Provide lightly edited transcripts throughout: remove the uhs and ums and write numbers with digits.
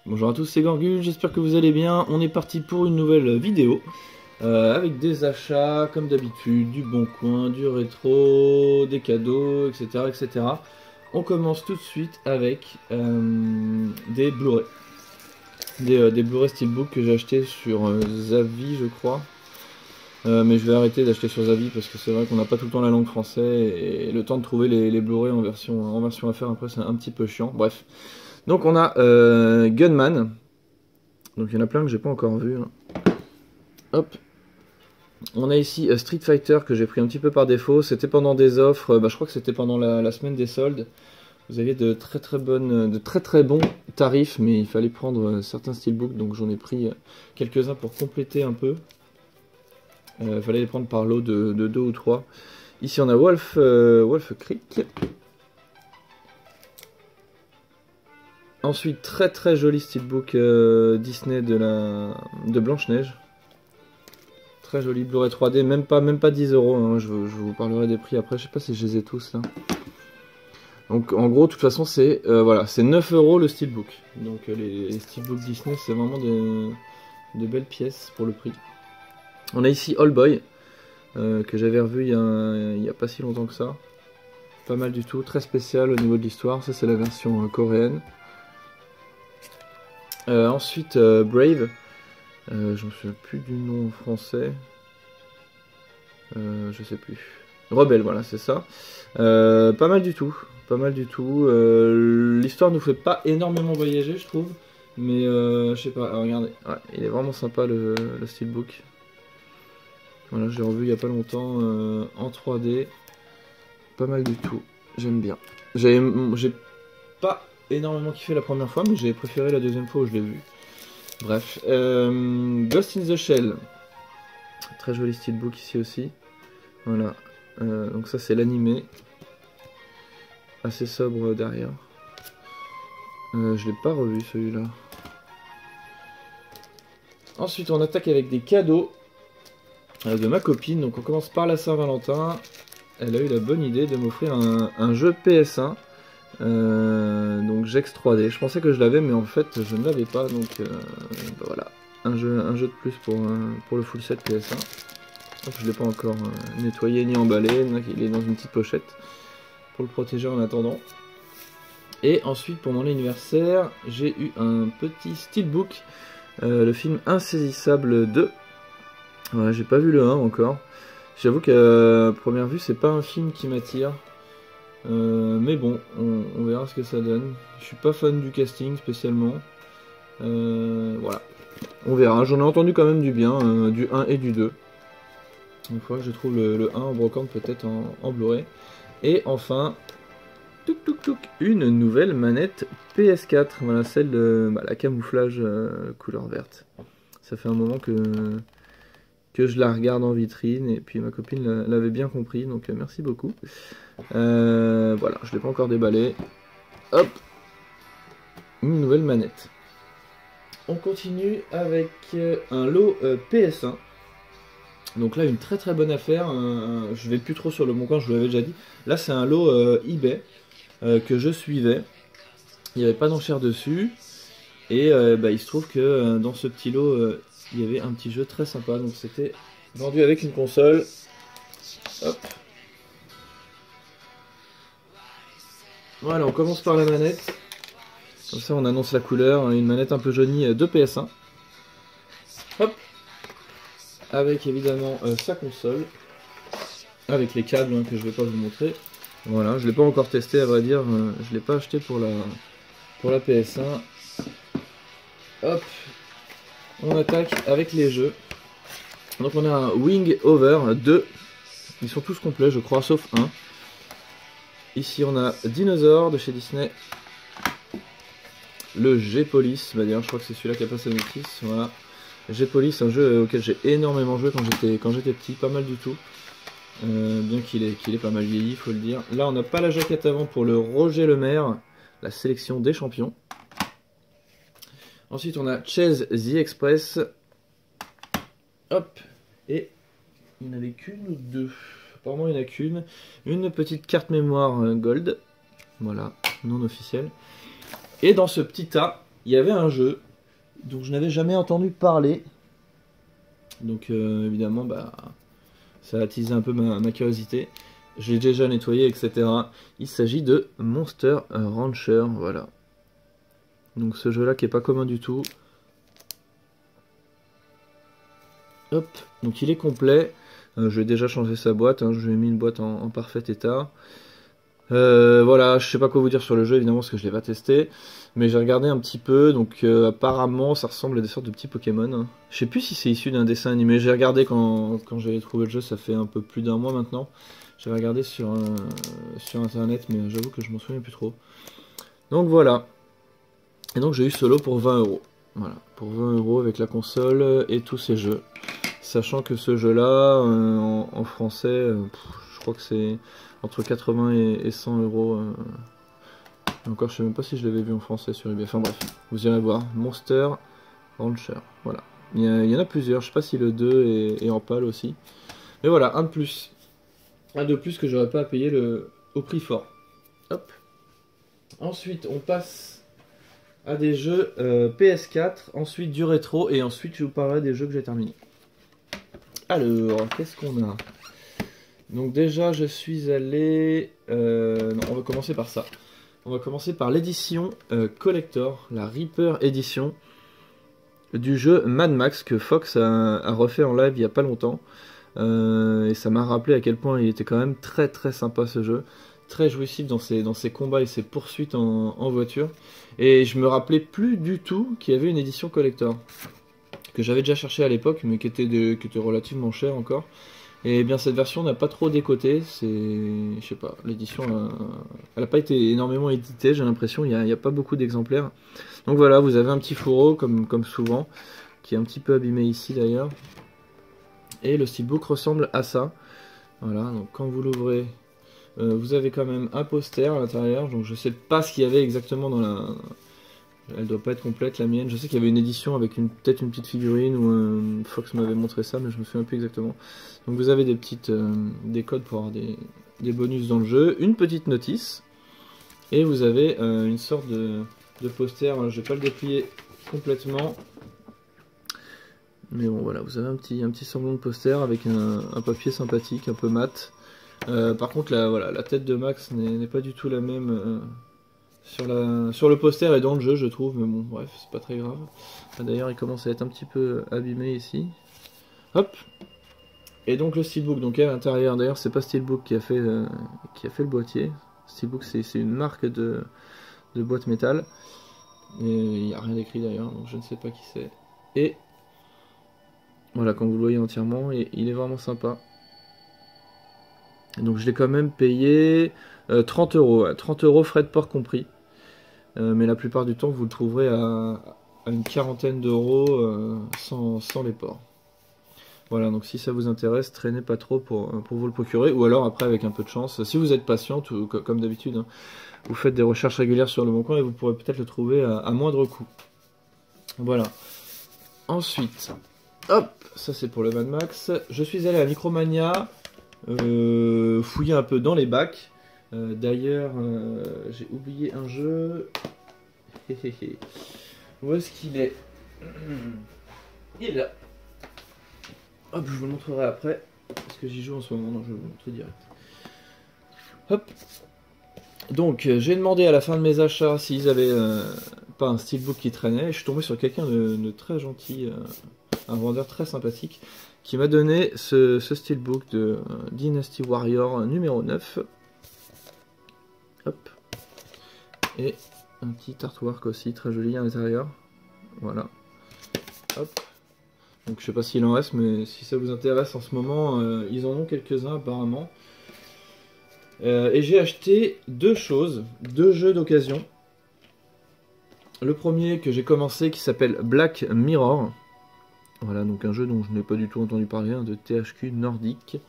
Bonjour à tous, c'est Gorgul, j'espère que vous allez bien. On est parti pour une nouvelle vidéo avec des achats comme d'habitude, du bon coin, du rétro, des cadeaux, etc. etc. On commence tout de suite avec des Blu-ray. Des Blu-ray Steelbook que j'ai acheté sur Zavi, je crois. Mais je vais arrêter d'acheter sur Zavi parce que c'est vrai qu'on n'a pas tout le temps la langue française et le temps de trouver les Blu-ray en version affaire après c'est un petit peu chiant. Bref. Donc on a Gunman. Donc il y en a plein que j'ai pas encore vu. Hein. Hop. On a ici Street Fighter que j'ai pris un petit peu par défaut. C'était pendant des offres. Je crois que c'était pendant la semaine des soldes. Vous aviez de très bons tarifs, mais il fallait prendre certains steelbooks, donc j'en ai pris quelques-uns pour compléter un peu. Il fallait les prendre par lot de 2 ou 3. Ici on a Wolf Creek. Ensuite, très joli steelbook Disney de Blanche-Neige. Très joli Blu-ray 3D, même pas 10 €. Hein, je vous parlerai des prix après, je sais pas si je les ai tous là. Donc en gros, de toute façon, c'est voilà, c'est 9 € le steelbook. Donc les steelbooks Disney, c'est vraiment de belles pièces pour le prix. On a ici All Boy, que j'avais revu il y a pas si longtemps que ça. Pas mal du tout, très spécial au niveau de l'histoire. Ça, c'est la version coréenne. Ensuite, Brave. Je me souviens plus du nom en français. Je sais plus. Rebelle, voilà, c'est ça. Pas mal du tout. Pas mal du tout. L'histoire nous fait pas énormément voyager, je trouve. Mais je sais pas. Alors, regardez, ouais, il est vraiment sympa le steelbook. Voilà, je l'ai revu il y a pas longtemps en 3D. Pas mal du tout. J'aime bien. J'ai pas énormément kiffé la première fois, mais j'ai préféré la deuxième fois où je l'ai vu. Bref, Ghost in the Shell, très joli steelbook ici aussi. Voilà, donc ça c'est l'animé, assez sobre derrière. Je l'ai pas revu celui-là. Ensuite on attaque avec des cadeaux de ma copine. Donc on commence par la Saint-Valentin. Elle a eu la bonne idée de m'offrir un jeu PS1. Donc Gex 3D, je pensais que je l'avais mais en fait je ne l'avais pas, donc voilà, un jeu de plus pour le full set PS1. Donc, je ne l'ai pas encore nettoyé ni emballé, il est dans une petite pochette pour le protéger en attendant. Et ensuite pour mon anniversaire j'ai eu un petit steelbook, le film Insaisissable 2. Voilà, j'ai pas vu le 1 encore, j'avoue qu'à première vue c'est pas un film qui m'attire. Mais bon, on verra ce que ça donne. Je suis pas fan du casting spécialement. Voilà. On verra. J'en ai entendu quand même du bien, du 1 et du 2. Une fois que je trouve le 1 en brocante, peut-être en Blu-ray. Et enfin, une nouvelle manette PS4. Voilà, celle de la camouflage couleur verte. Ça fait un moment que je la regarde en vitrine, et puis ma copine l'avait bien compris, donc merci beaucoup. Voilà, je ne l'ai pas encore déballé. Hop, une nouvelle manette. On continue avec un lot PS1. Donc là, une très bonne affaire. Je vais plus trop sur le bon coin, je vous l'avais déjà dit. Là, c'est un lot eBay que je suivais. Il n'y avait pas d'enchère dessus. Et il se trouve que dans ce petit lot, il y avait un petit jeu très sympa. Donc c'était vendu avec une console. Hop. Voilà, on commence par la manette. Comme ça, on annonce la couleur. Une manette un peu jaunie de PS1. Hop. Avec évidemment sa console. Avec les câbles que je ne vais pas vous montrer. Voilà, je ne l'ai pas encore testé à vrai dire. Je ne l'ai pas acheté pour la PS1. Hop. On attaque avec les jeux. Donc on a un Wing Over 2. Ils sont tous complets je crois, sauf un. Ici on a Dinosaur de chez Disney. Le G-Police, d'ailleurs je crois que c'est celui-là qui a passé notice. Voilà. G-Police, un jeu auquel j'ai énormément joué quand j'étais petit, pas mal du tout. Bien qu'il est pas mal vieilli, il faut le dire. Là on n'a pas la jaquette avant pour le Roger Lemaire, la sélection des champions. Ensuite on a Chase the Express. Hop. Et il n'y en avait qu'une ou deux. Apparemment il n'y en a qu'une. Une petite carte mémoire gold. Voilà, non officielle. Et dans ce petit tas, il y avait un jeu dont je n'avais jamais entendu parler. Donc évidemment, bah, ça a attisé un peu ma curiosité. Je l'ai déjà nettoyé, etc. Il s'agit de Monster Rancher, voilà. Donc ce jeu-là qui est pas commun du tout. Hop, donc il est complet. Je vais déjà changer sa boîte, hein. Je lui ai mis une boîte en parfait état. Voilà, je sais pas quoi vous dire sur le jeu évidemment parce que je l'ai pas testé, mais j'ai regardé un petit peu, donc apparemment ça ressemble à des sortes de petits Pokémon, hein. Je sais plus si c'est issu d'un dessin animé, j'ai regardé quand j'avais trouvé le jeu, ça fait un peu plus d'un mois maintenant. J'avais regardé sur internet, mais j'avoue que je m'en souviens plus trop. Donc voilà, et donc j'ai eu ce lot pour 20 €. Voilà, pour 20 € avec la console et tous ces jeux. Sachant que ce jeu-là, en français, je crois que c'est entre 80 et 100 €. Encore, je sais même pas si je l'avais vu en français sur eBay. Enfin bref, vous irez voir. Monster Rancher. Voilà. Il y en a plusieurs. Je sais pas si le 2 est en pâle aussi. Mais voilà, un de plus. Un de plus que j'aurais pas à payer au prix fort. Hop. Ensuite, on passe à des jeux PS4. Ensuite, du rétro. Et ensuite, je vous parlerai des jeux que j'ai terminés. Alors, qu'est-ce qu'on a? Donc déjà, je suis allé... non, on va commencer par ça. On va commencer par l'édition Collector, la Reaper édition du jeu Mad Max que Fox a refait en live il n'y a pas longtemps. Et ça m'a rappelé à quel point il était quand même très très sympa ce jeu. Très jouissif dans ses combats et ses poursuites en voiture. Et je me rappelais plus du tout qu'il y avait une édition Collector. Que j'avais déjà cherché à l'époque, mais qui était relativement cher encore. Et bien cette version n'a pas trop décoté, je sais pas, l'édition elle n'a pas été énormément éditée, j'ai l'impression, il n'y a pas beaucoup d'exemplaires. Donc voilà, vous avez un petit fourreau comme souvent, qui est un petit peu abîmé ici d'ailleurs. Et le steelbook ressemble à ça. Voilà, donc quand vous l'ouvrez, vous avez quand même un poster à l'intérieur, donc je sais pas ce qu'il y avait exactement dans la... Elle doit pas être complète la mienne. Je sais qu'il y avait une édition avec peut-être une petite figurine ou Fox m'avait montré ça, mais je me souviens plus exactement. Donc vous avez des codes pour avoir des bonus dans le jeu, une petite notice, et vous avez une sorte de poster. Alors, je vais pas le déplier complètement, mais bon voilà, vous avez un petit semblant de poster avec un papier sympathique, un peu mat. Par contre la tête de Max n'est pas du tout la même. Sur le poster et dans le jeu je trouve, mais bon bref, c'est pas très grave. D'ailleurs il commence à être un petit peu abîmé ici. Hop. Et donc le steelbook, donc à l'intérieur, d'ailleurs c'est pas Steelbook qui a fait le boîtier. Steelbook c'est une marque de boîte métal. Et il n'y a rien d'écrit d'ailleurs, donc je ne sais pas qui c'est. Et voilà, quand vous le voyez entièrement, et il est vraiment sympa. Et donc je l'ai quand même payé 30 €, 30 € frais de port compris. Mais la plupart du temps vous le trouverez à une quarantaine d'euros sans les ports. Voilà, donc si ça vous intéresse, traînez pas trop pour vous le procurer, ou alors après avec un peu de chance, si vous êtes patient, comme d'habitude, hein, vous faites des recherches régulières sur le bon coin et vous pourrez peut-être le trouver à moindre coût. Voilà. Ensuite, hop, ça c'est pour le Mad Max. Je suis allé à Micromania, fouiller un peu dans les bacs. D'ailleurs, j'ai oublié un jeu. Où est-ce qu'il est? Il est là. Hop, je vous le montrerai après. Parce que j'y joue en ce moment, non, je vais vous le montrer direct. Hop. Donc, j'ai demandé à la fin de mes achats s'ils avaient pas un steelbook qui traînait. Et je suis tombé sur quelqu'un de très gentil, un vendeur très sympathique, qui m'a donné ce steelbook de Dynasty Warrior numéro 9. Hop. Et un petit artwork aussi très joli à l'intérieur. Voilà. Hop. Donc je sais pas s'il en reste, mais si ça vous intéresse en ce moment, ils en ont quelques-uns apparemment. Et j'ai acheté deux jeux d'occasion. Le premier que j'ai commencé qui s'appelle Black Mirror. Voilà, donc un jeu dont je n'ai pas du tout entendu parler, hein, de THQ nordique.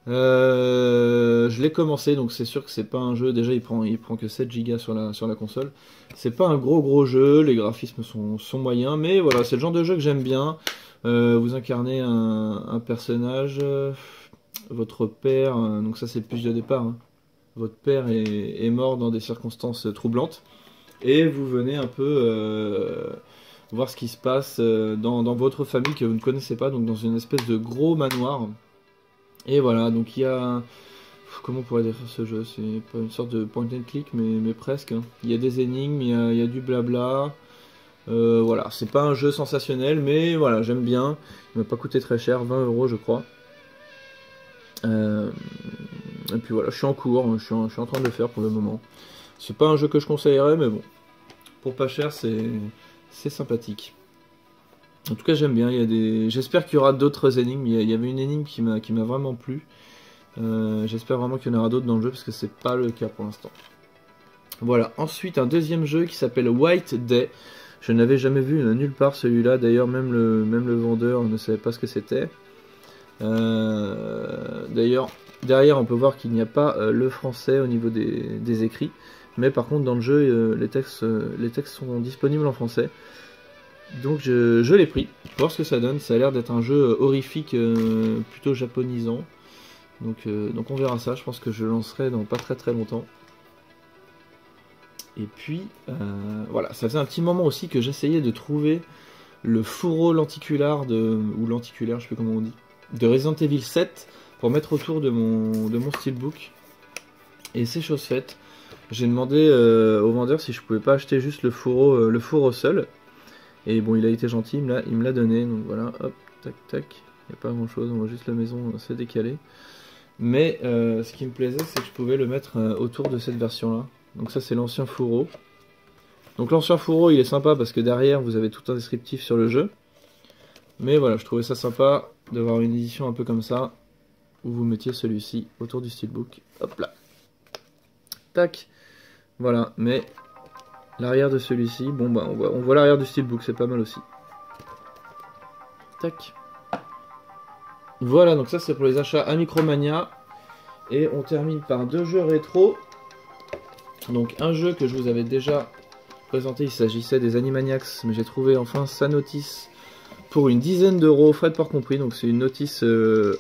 Je l'ai commencé, donc c'est sûr que c'est pas un jeu, déjà il prend que 7 Go sur la console. C'est pas un gros jeu, les graphismes sont moyens, mais voilà, c'est le genre de jeu que j'aime bien. Vous incarnez un personnage, votre père, donc ça c'est le pitch de départ, hein. Votre père est mort dans des circonstances troublantes, et vous venez un peu voir ce qui se passe dans votre famille que vous ne connaissez pas, donc dans une espèce de gros manoir. Et voilà, donc il y a... Comment on pourrait décrire ce jeu? C'est pas une sorte de point and click, mais presque, hein. Il y a des énigmes, il y a du blabla. Voilà, c'est pas un jeu sensationnel, mais voilà, j'aime bien. Il m'a pas coûté très cher, 20 € je crois. Et puis voilà, je suis en cours, je suis en train de le faire pour le moment. C'est pas un jeu que je conseillerais, mais bon, pour pas cher, c'est sympathique. En tout cas, j'aime bien. J'espère qu'il y aura d'autres énigmes. Il y avait une énigme qui m'a vraiment plu. J'espère vraiment qu'il y en aura d'autres dans le jeu parce que c'est pas le cas pour l'instant. Voilà. Ensuite, un deuxième jeu qui s'appelle White Day. Je n'avais jamais vu nulle part celui-là. D'ailleurs, même le vendeur ne savait pas ce que c'était. D'ailleurs, derrière, on peut voir qu'il n'y a pas le français au niveau des écrits. Mais par contre, dans le jeu, les textes sont disponibles en français. Donc je l'ai pris, pour voir ce que ça donne. Ça a l'air d'être un jeu horrifique, plutôt japonisant. Donc on verra ça, je pense que je lancerai dans pas très longtemps. Et puis, voilà, ça faisait un petit moment aussi que j'essayais de trouver le fourreau lenticulaire, ou lenticulaire, je sais pas comment on dit, de Resident Evil 7 pour mettre autour de mon steelbook. Et c'est chose faite. J'ai demandé au vendeur si je pouvais pas acheter juste le fourreau seul. Et bon, il a été gentil, il me l'a donné, donc voilà, hop, tac, tac, il n'y a pas grand chose, on voit juste la maison se décaler. Mais ce qui me plaisait, c'est que je pouvais le mettre autour de cette version-là. Donc ça, c'est l'ancien fourreau. Donc l'ancien fourreau, il est sympa parce que derrière, vous avez tout un descriptif sur le jeu. Mais voilà, je trouvais ça sympa d'avoir une édition un peu comme ça, où vous mettiez celui-ci autour du steelbook. Hop là. Tac. Voilà, mais... l'arrière de celui-ci, bon bah on voit l'arrière du steelbook, c'est pas mal aussi. Tac. Voilà, donc ça c'est pour les achats à Micromania. Et on termine par deux jeux rétro. Donc un jeu que je vous avais déjà présenté, il s'agissait des Animaniacs, mais j'ai trouvé enfin sa notice pour une dizaine d'euros, frais de port compris. Donc c'est une notice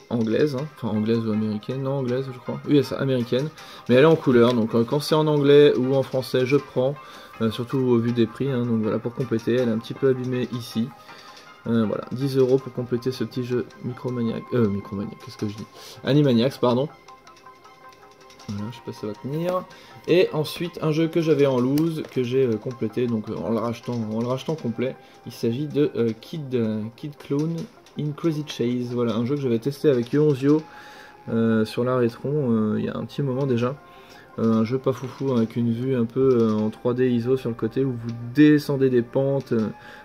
anglaise, hein. Enfin anglaise ou américaine, non anglaise je crois. Oui, ça, américaine, mais elle est en couleur, donc quand c'est en anglais ou en français, je prends. Surtout au vu des prix, hein. Donc voilà, pour compléter, elle est un petit peu abîmée ici. Voilà, 10 € pour compléter ce petit jeu Micromaniac. Micromaniac, qu'est-ce que je dis? Animaniacs, pardon. Voilà, je sais pas si ça va tenir. Et ensuite, un jeu que j'avais en loose, que j'ai complété, donc en le rachetant complet. Il s'agit de Kid Clown in Crazy Chase. Voilà, un jeu que j'avais testé avec Yonzio sur la Rétron il y a un petit moment déjà. Un jeu pas foufou avec une vue un peu en 3D ISO sur le côté où vous descendez des pentes,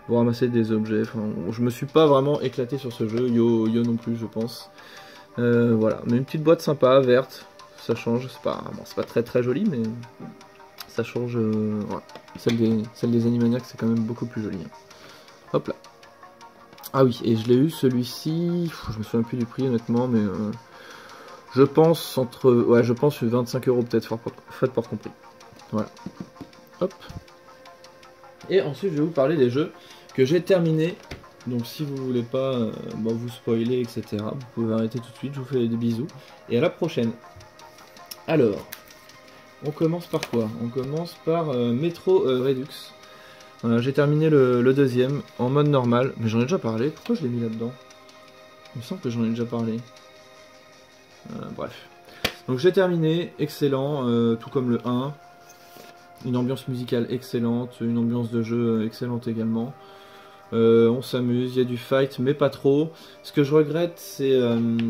vous ramassez des objets. Enfin, je me suis pas vraiment éclaté sur ce jeu, Yo non plus je pense. Voilà, mais une petite boîte sympa, verte, ça change, c'est pas très joli mais ça change. Voilà. Celle des Animaniacs c'est quand même beaucoup plus joli. Hein. Hop là. Ah oui, et je l'ai eu celui-ci, je me souviens plus du prix honnêtement mais... je pense je pense 25 € peut-être, frais de port compris. Voilà. Hop. Et ensuite, je vais vous parler des jeux que j'ai terminés. Donc, si vous voulez pas vous spoiler, etc., vous pouvez arrêter tout de suite. Je vous fais des bisous. Et à la prochaine. Alors, on commence par quoi? On commence par Metro Redux. Voilà, j'ai terminé le deuxième en mode normal. Mais j'en ai déjà parlé. Pourquoi je l'ai mis là-dedans? Il me semble que j'en ai déjà parlé. Bref. Donc j'ai terminé, excellent, tout comme le 1. Une ambiance musicale excellente, une ambiance de jeu excellente également. On s'amuse, il y a du fight, mais pas trop. Ce que je regrette, c'est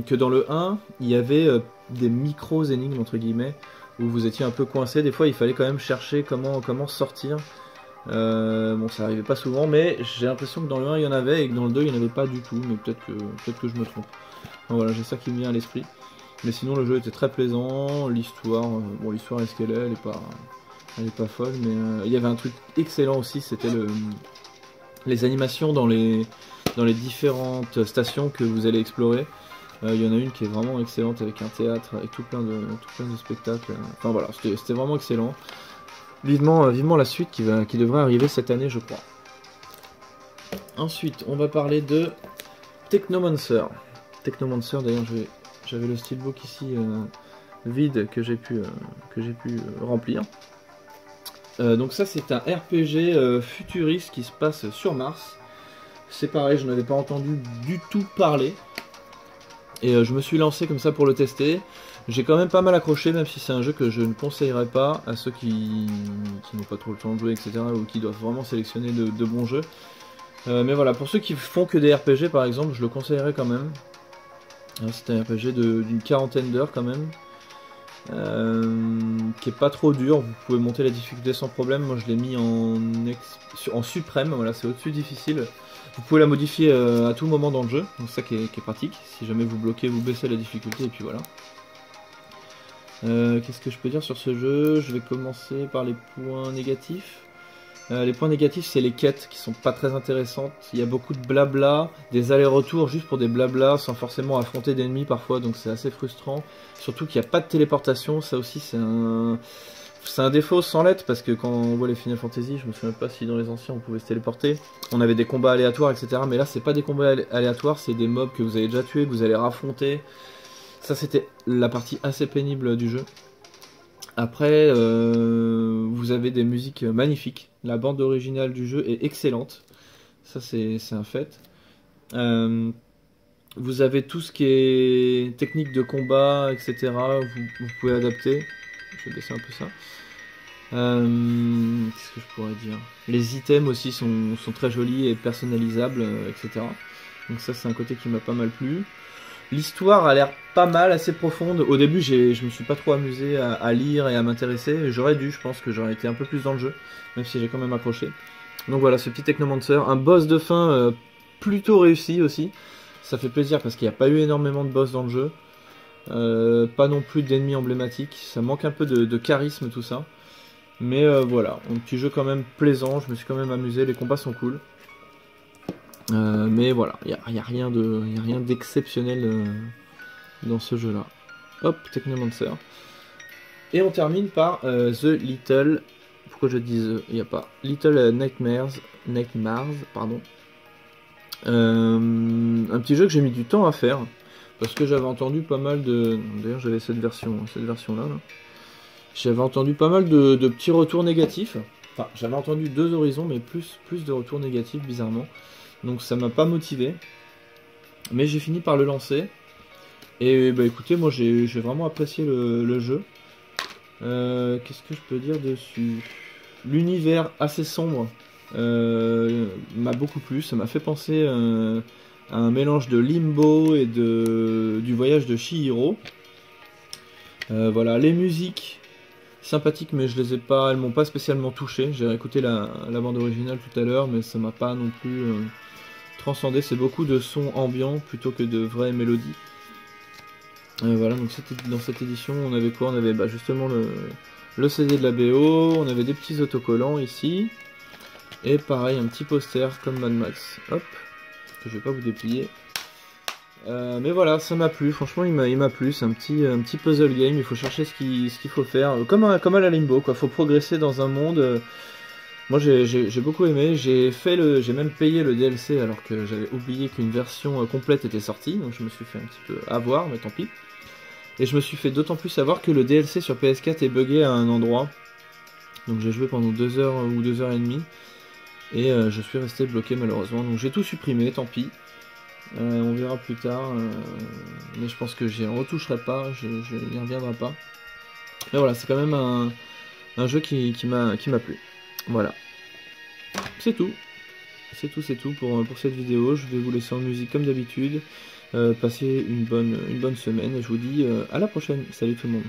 que dans le 1, il y avait des micro-énigmes, entre guillemets, où vous étiez un peu coincé. Des fois, il fallait quand même chercher comment sortir. Bon, ça arrivait pas souvent, mais j'ai l'impression que dans le 1, il y en avait, et que dans le 2, il n'y en avait pas du tout. Mais peut-être que je me trompe. Donc, voilà, j'ai ça qui me vient à l'esprit. Mais sinon le jeu était très plaisant, l'histoire, bon l'histoire est ce qu'elle est, elle est pas folle, mais il y avait un truc excellent aussi, c'était les animations dans les différentes stations que vous allez explorer. Il y en a une qui est vraiment excellente avec un théâtre, avec tout plein de spectacles. Enfin voilà, c'était vraiment excellent. Vivement la suite qui devrait arriver cette année je crois. Ensuite on va parler de Technomancer. Technomancer d'ailleurs j'avais le steelbook ici vide que j'ai pu remplir. Donc ça c'est un RPG futuriste qui se passe sur Mars. C'est pareil, je n'avais pas entendu du tout parler. Et je me suis lancé comme ça pour le tester. J'ai quand même pas mal accroché, même si c'est un jeu que je ne conseillerais pas à ceux qui n'ont pas trop le temps de jouer, etc. Ou qui doivent vraiment sélectionner de bons jeux. Mais voilà, pour ceux qui font que des RPG par exemple, je le conseillerais quand même. C'est un RPG d'une quarantaine d'heures quand même. Qui est pas trop dur, vous pouvez monter la difficulté sans problème. Moi je l'ai mis en suprême, voilà, c'est au-dessus difficile. Vous pouvez la modifier à tout moment dans le jeu, donc ça qui est pratique. Si jamais vous bloquez, vous baissez la difficulté et puis voilà. Qu'est-ce que je peux dire sur ce jeu? Je vais commencer par les points négatifs. Les points négatifs, c'est les quêtes qui sont pas très intéressantes. Il y a beaucoup de blabla, des allers-retours juste pour des blabla sans forcément affronter d'ennemis parfois, donc c'est assez frustrant. Surtout qu'il n'y a pas de téléportation, ça aussi c'est un défaut sans l'être, parce que quand on voit les Final Fantasy, je me souviens pas si dans les anciens on pouvait se téléporter. On avait des combats aléatoires, etc. Mais là c'est pas des combats aléatoires, c'est des mobs que vous avez déjà tués, que vous allez raffronter. Ça c'était la partie assez pénible du jeu. Après, vous avez des musiques magnifiques. La bande originale du jeu est excellente. Ça, c'est un fait. Vous avez tout ce qui est technique de combat, etc. Vous pouvez adapter. Je vais baisser un peu ça. Qu'est-ce que je pourrais dire? Les items aussi sont très jolis et personnalisables, etc. Donc ça, c'est un côté qui m'a pas mal plu. L'histoire a l'air pas mal, assez profonde. Au début, je me suis pas trop amusé à lire et à m'intéresser. J'aurais dû, je pense que j'aurais été un peu plus dans le jeu, même si j'ai quand même accroché. Donc voilà, ce petit Technomancer. Un boss de fin plutôt réussi aussi. Ça fait plaisir parce qu'il n'y a pas eu énormément de boss dans le jeu. Pas non plus d'ennemis emblématiques. Ça manque un peu de charisme tout ça. Mais voilà, un petit jeu quand même plaisant. Je me suis quand même amusé, les combats sont cool. Mais voilà, il n'y a rien d'exceptionnel dans ce jeu-là. Hop, Technomancer. Et on termine par The Little... Pourquoi je dis The? Il n'y a pas. Little Nightmares, pardon. Un petit jeu que j'ai mis du temps à faire. Parce que j'avais entendu pas mal de... D'ailleurs j'avais cette version-là. Là. J'avais entendu pas mal de petits retours négatifs. Enfin, j'avais entendu 2 horizons, mais plus de retours négatifs, bizarrement. Donc ça m'a pas motivé, mais j'ai fini par le lancer. Et bah écoutez, moi j'ai vraiment apprécié le jeu. Qu'est-ce que je peux dire dessus? L'univers assez sombre m'a beaucoup plu. Ça m'a fait penser à un mélange de Limbo et du voyage de Chihiro. Voilà, les musiques sympathiques, mais je les ai pas, elles m'ont pas spécialement touché. J'ai écouté la bande originale tout à l'heure, mais ça m'a pas non plus transcendé. C'est beaucoup de sons ambiants plutôt que de vraies mélodies. Voilà, donc dans cette édition, on avait quoi? On avait justement le CD de la BO, on avait des petits autocollants ici, et pareil, un petit poster comme Mad Max. Hop, que je vais pas vous déplier. Mais voilà, ça m'a plu, franchement il m'a plu, c'est un petit puzzle game, il faut chercher ce qu'il faut faire, comme à la Limbo, quoi. Faut progresser dans un monde. Moi j'ai beaucoup aimé, j'ai même payé le DLC alors que j'avais oublié qu'une version complète était sortie, donc je me suis fait un petit peu avoir, mais tant pis. Et je me suis fait d'autant plus avoir que le DLC sur PS4 est buggé à un endroit, donc j'ai joué pendant 2 heures ou 2 heures et demie, et je suis resté bloqué malheureusement, donc j'ai tout supprimé, tant pis. On verra plus tard, mais je pense que j'y retoucherai pas, je n'y reviendrai pas. Mais voilà, c'est quand même un jeu qui m'a plu. Voilà. C'est tout. C'est tout pour cette vidéo. Je vais vous laisser en musique comme d'habitude. Passez une bonne semaine et je vous dis à la prochaine. Salut tout le monde.